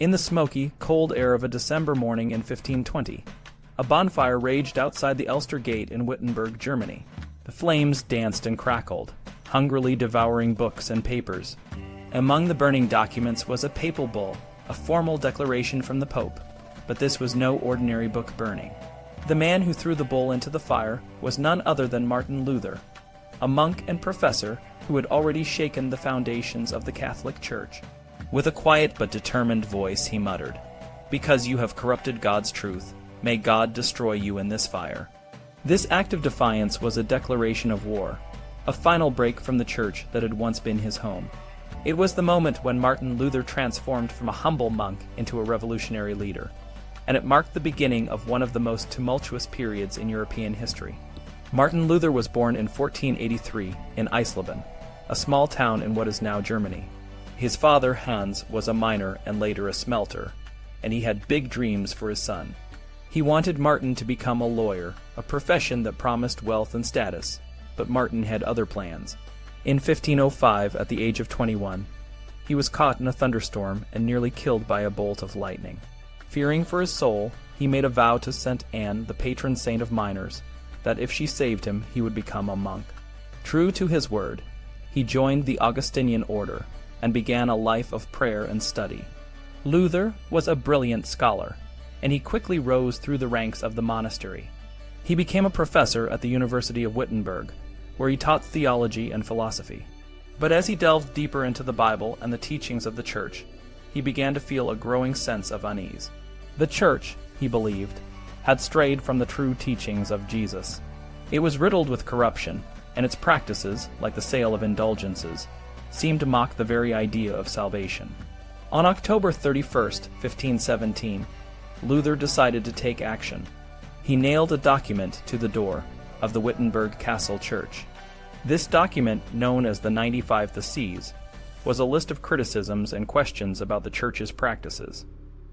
In the smoky, cold air of a December morning in 1520, a bonfire raged outside the Elster Gate in Wittenberg, Germany. The flames danced and crackled, hungrily devouring books and papers. Among the burning documents was a papal bull, a formal declaration from the Pope, but this was no ordinary book burning. The man who threw the bull into the fire was none other than Martin Luther, a monk and professor who had already shaken the foundations of the Catholic Church. With a quiet but determined voice he muttered, "Because you have corrupted God's truth, may God destroy you in this fire." This act of defiance was a declaration of war, a final break from the church that had once been his home. It was the moment when Martin Luther transformed from a humble monk into a revolutionary leader, and it marked the beginning of one of the most tumultuous periods in European history. Martin Luther was born in 1483 in Eisleben, a small town in what is now Germany. His father, Hans, was a miner and later a smelter, and he had big dreams for his son. He wanted Martin to become a lawyer, a profession that promised wealth and status, but Martin had other plans. In 1505, at the age of 21, he was caught in a thunderstorm and nearly killed by a bolt of lightning. Fearing for his soul, he made a vow to St. Anne, the patron saint of miners, that if she saved him, he would become a monk. True to his word, he joined the Augustinian order and began a life of prayer and study. Luther was a brilliant scholar, and he quickly rose through the ranks of the monastery. He became a professor at the University of Wittenberg, where he taught theology and philosophy. But as he delved deeper into the Bible and the teachings of the Church, he began to feel a growing sense of unease. The Church, he believed, had strayed from the true teachings of Jesus. It was riddled with corruption, and its practices, like the sale of indulgences, seemed to mock the very idea of salvation. On October 31st, 1517, Luther decided to take action. He nailed a document to the door of the Wittenberg Castle Church. This document, known as the 95 Theses, was a list of criticisms and questions about the Church's practices.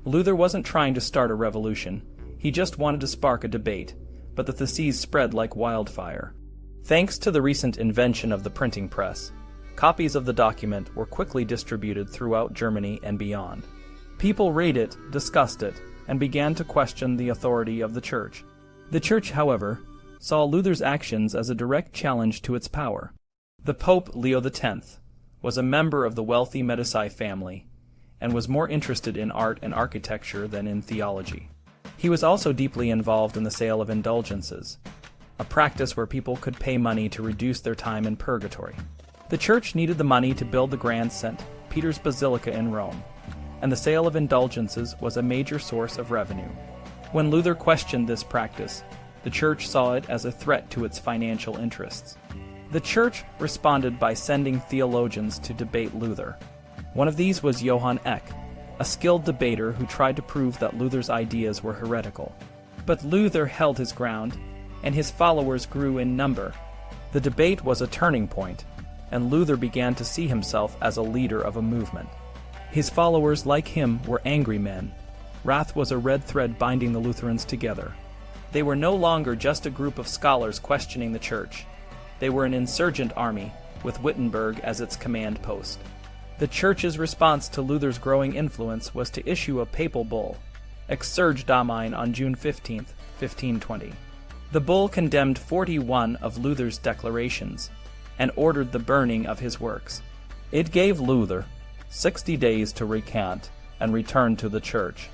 Luther wasn't trying to start a revolution. He just wanted to spark a debate, but the theses spread like wildfire. Thanks to the recent invention of the printing press, copies of the document were quickly distributed throughout Germany and beyond. People read it, discussed it, and began to question the authority of the Church. The Church, however, saw Luther's actions as a direct challenge to its power. The Pope Leo X was a member of the wealthy Medici family and was more interested in art and architecture than in theology. He was also deeply involved in the sale of indulgences, a practice where people could pay money to reduce their time in purgatory. The Church needed the money to build the Grand St. Peter's Basilica in Rome, and the sale of indulgences was a major source of revenue. When Luther questioned this practice, the Church saw it as a threat to its financial interests. The Church responded by sending theologians to debate Luther. One of these was Johann Eck, a skilled debater who tried to prove that Luther's ideas were heretical. But Luther held his ground, and his followers grew in number. The debate was a turning point, and Luther began to see himself as a leader of a movement. His followers, like him, were angry men. Wrath was a red thread binding the Lutherans together. They were no longer just a group of scholars questioning the Church. They were an insurgent army, with Wittenberg as its command post. The Church's response to Luther's growing influence was to issue a papal bull, Exsurge Domine, on June 15, 1520. The bull condemned 41 of Luther's declarations and ordered the burning of his works. It gave Luther 60 days to recant and return to the Church.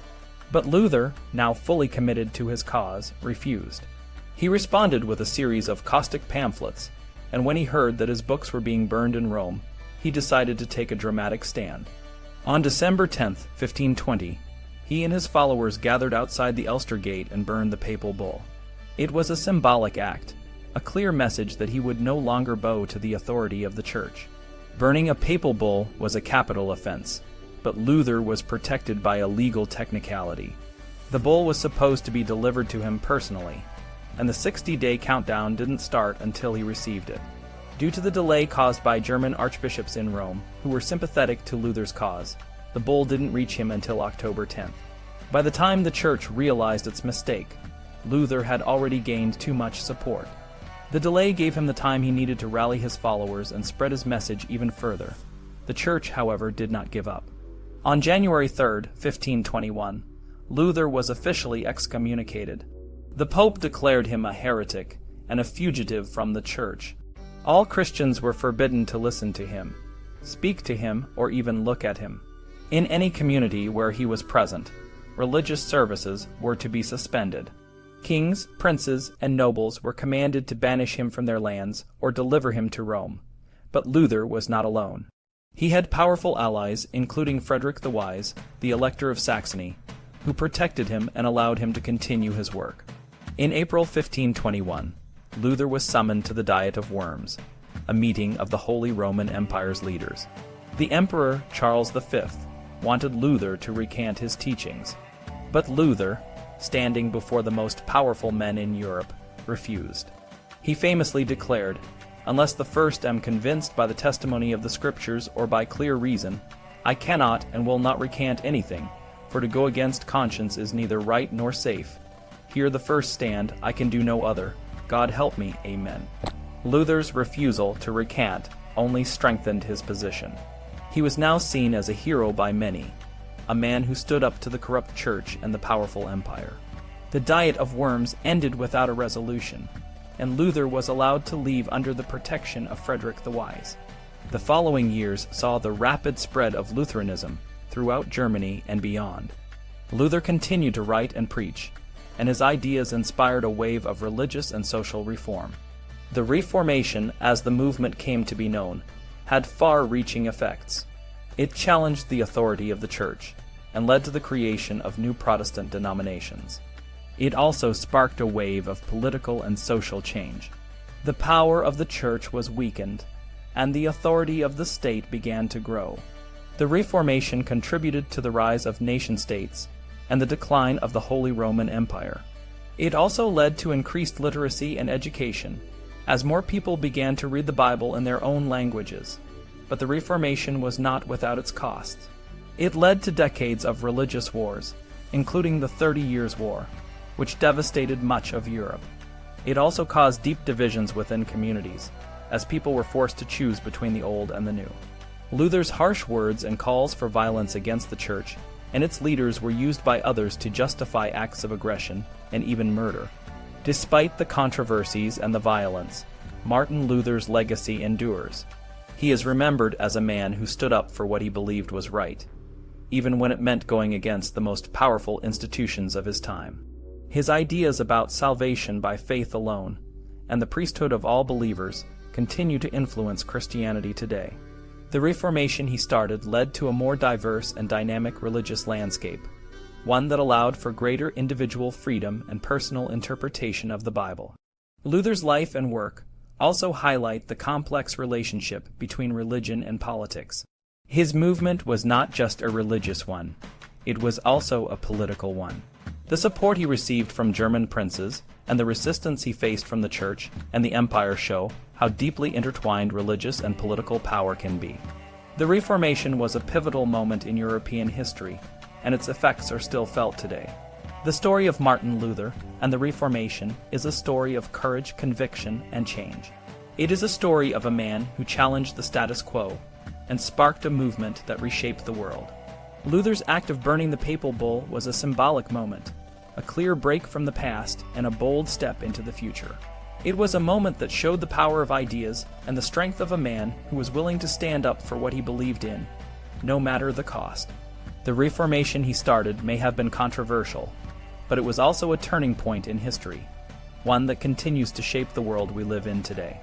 But Luther, now fully committed to his cause, refused. He responded with a series of caustic pamphlets, and when he heard that his books were being burned in Rome, he decided to take a dramatic stand. On December 10, 1520, he and his followers gathered outside the Elster Gate and burned the papal bull. It was a symbolic act, a clear message that he would no longer bow to the authority of the Church. Burning a papal bull was a capital offense, but Luther was protected by a legal technicality. The bull was supposed to be delivered to him personally, and the 60-day countdown didn't start until he received it. Due to the delay caused by German archbishops in Rome, who were sympathetic to Luther's cause, the bull didn't reach him until October 10th. By the time the Church realized its mistake, Luther had already gained too much support. The delay gave him the time he needed to rally his followers and spread his message even further. The Church, however, did not give up. On January 3, 1521, Luther was officially excommunicated. The Pope declared him a heretic and a fugitive from the Church. All Christians were forbidden to listen to him, speak to him, or even look at him. In any community where he was present, religious services were to be suspended. Kings, princes, and nobles were commanded to banish him from their lands or deliver him to Rome. But Luther was not alone. He had powerful allies, including Frederick the Wise, the Elector of Saxony, who protected him and allowed him to continue his work. In April 1521, Luther was summoned to the Diet of Worms, a meeting of the Holy Roman Empire's leaders. The Emperor Charles V wanted Luther to recant his teachings, but Luther, standing before the most powerful men in Europe, refused. He famously declared, "Unless the first am convinced by the testimony of the Scriptures or by clear reason, I cannot and will not recant anything, for to go against conscience is neither right nor safe. Here the first stand, I can do no other. God help me, amen." Luther's refusal to recant only strengthened his position. He was now seen as a hero by many, a man who stood up to the corrupt church and the powerful empire. The Diet of Worms ended without a resolution, and Luther was allowed to leave under the protection of Frederick the Wise. The following years saw the rapid spread of Lutheranism throughout Germany and beyond. Luther continued to write and preach, and his ideas inspired a wave of religious and social reform. The Reformation, as the movement came to be known, had far-reaching effects. It challenged the authority of the Church and led to the creation of new Protestant denominations. It also sparked a wave of political and social change. The power of the Church was weakened, and the authority of the state began to grow. The Reformation contributed to the rise of nation-states and the decline of the Holy Roman Empire. It also led to increased literacy and education, as more people began to read the Bible in their own languages. But the Reformation was not without its costs. It led to decades of religious wars, including the 30 Years' War, which devastated much of Europe. It also caused deep divisions within communities, as people were forced to choose between the old and the new. Luther's harsh words and calls for violence against the Church and its leaders were used by others to justify acts of aggression and even murder. Despite the controversies and the violence, Martin Luther's legacy endures. He is remembered as a man who stood up for what he believed was right, even when it meant going against the most powerful institutions of his time. His ideas about salvation by faith alone and the priesthood of all believers continue to influence Christianity today. The Reformation he started led to a more diverse and dynamic religious landscape, one that allowed for greater individual freedom and personal interpretation of the Bible. Luther's life and work also highlight the complex relationship between religion and politics. His movement was not just a religious one, it was also a political one. The support he received from German princes and the resistance he faced from the Church and the Empire show how deeply intertwined religious and political power can be. The Reformation was a pivotal moment in European history, and its effects are still felt today. The story of Martin Luther and the Reformation is a story of courage, conviction, and change. It is a story of a man who challenged the status quo and sparked a movement that reshaped the world. Luther's act of burning the papal bull was a symbolic moment, a clear break from the past and a bold step into the future. It was a moment that showed the power of ideas and the strength of a man who was willing to stand up for what he believed in, no matter the cost. The Reformation he started may have been controversial, but it was also a turning point in history, one that continues to shape the world we live in today.